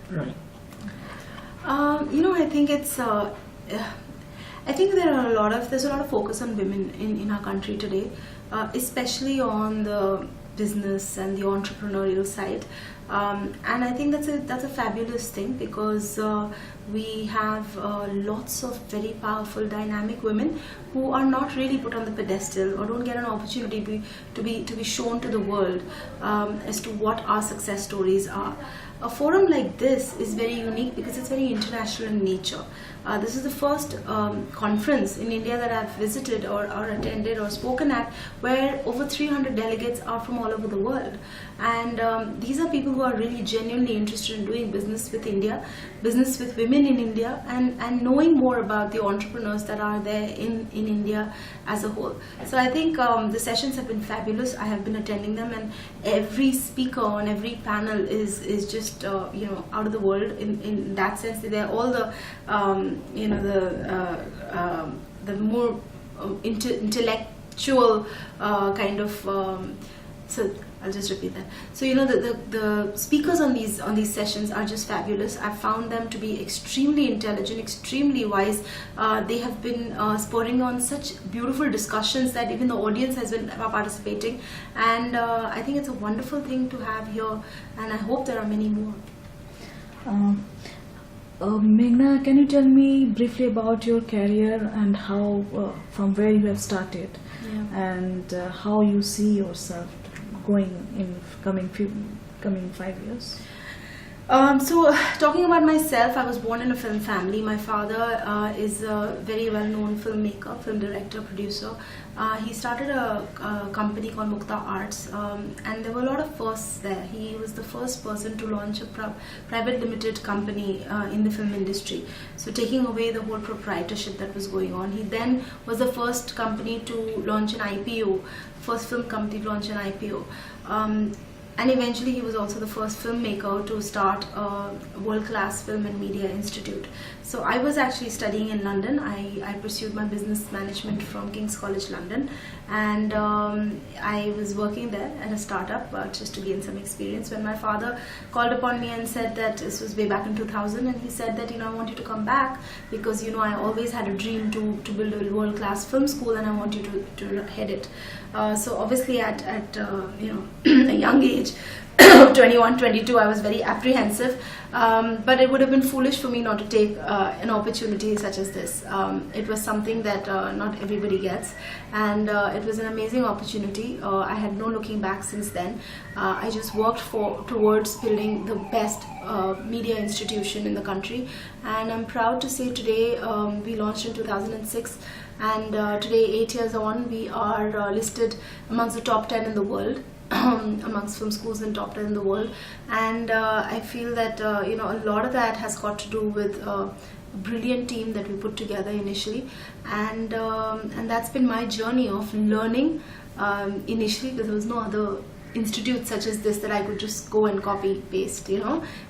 Right. I think I think there's a lot of focus on women in our country today, especially on the business and the entrepreneurial side, and I think that's a fabulous thing because we have lots of very powerful, dynamic women who are not really put on the pedestal or don't get an opportunity to be shown to the world as to what our success stories are. A forum like this is very unique because it's very international in nature. This is the first conference in India that I've visited or attended or spoken at where over 300 delegates are from all over the world. And these are people who are really genuinely interested in doing business with India, business with women in India, and knowing more about the entrepreneurs that are there in India as a whole. So I think the sessions have been fabulous. I have been attending them, and every speaker on every panel is just out of the world in that sense. They're all the more intellectual kind of so I'll just repeat that. So the speakers on these sessions are just fabulous. I've found them to be extremely intelligent, extremely wise. They have been spurring on such beautiful discussions that even the audience has been participating, and I think it's a wonderful thing to have here, and I hope there are many more. Meghna, can you tell me briefly about your career and how, from where you have started, and how you see yourself going in coming 5 years? So talking about myself, I was born in a film family. My father is a very well-known filmmaker, film director, producer. He started a company called Mukta Arts, and there were a lot of firsts there. He was the first person to launch a private limited company in the film industry, so taking away the whole proprietorship that was going on. He then was the first company to launch an IPO, first film company to launch an IPO. And eventually he was also the first filmmaker to start a world-class film and media institute. So I was actually studying in London. I pursued my business management from King's College London, and I was working there at a startup just to gain some experience when my father called upon me and said that this was way back in 2000, and he said that I want you to come back because I always had a dream to build a world-class film school, and I want you to head it. So obviously at a young age, 21, 22, I was very apprehensive, but it would have been foolish for me not to take an opportunity such as this. It was something that not everybody gets, and it was an amazing opportunity. I had no looking back since then. I just worked towards building the best media institution in the country, and I'm proud to say today we launched in 2006, and today, 8 years on, we are listed amongst the top 10 in the world. Amongst film schools in top 10 in the world, and I feel that a lot of that has got to do with a brilliant team that we put together initially, and that's been my journey of learning initially, because there was no other institute such as this that I could just go and copy paste.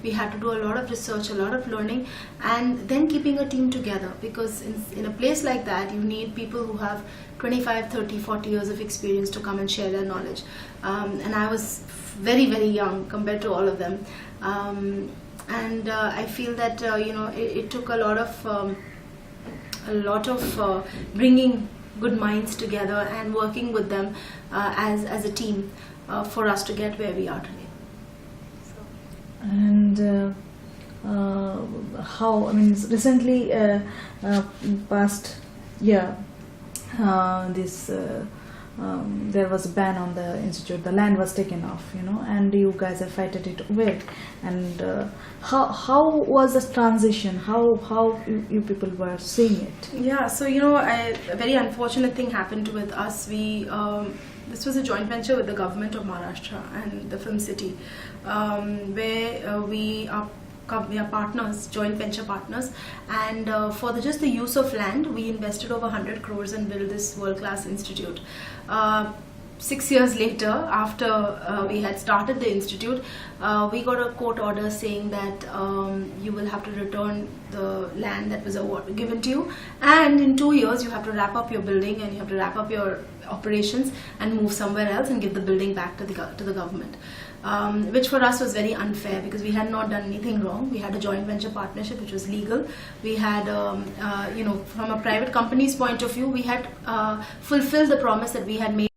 We had to do a lot of research, a lot of learning, and then keeping a team together, because in a place like that you need people who have 25, 30, 40 years of experience to come and share their knowledge, and I was very, very young compared to all of them, and I feel that it took a lot of bringing good minds together and working with them as a team for us to get where we are today. And how, recently, past year, there was a ban on the institute. The land was taken off, and you guys have fighted it well. And how was the transition? How you people were seeing it? Yeah, so a very unfortunate thing happened with us. This was a joint venture with the government of Maharashtra and the Film City, where we are partners, joint venture partners, and for just the use of land, we invested over 100 crores and built this world-class institute. 6 years later, after we had started the institute, we got a court order saying that you will have to return the land that was given to you, and in 2 years you have to wrap up your building and you have to wrap up your operations and move somewhere else and give the building back to the government. which for us was very unfair because we had not done anything wrong. We had a joint venture partnership which was legal. We had, from a private company's point of view, we had fulfilled the promise that we had made.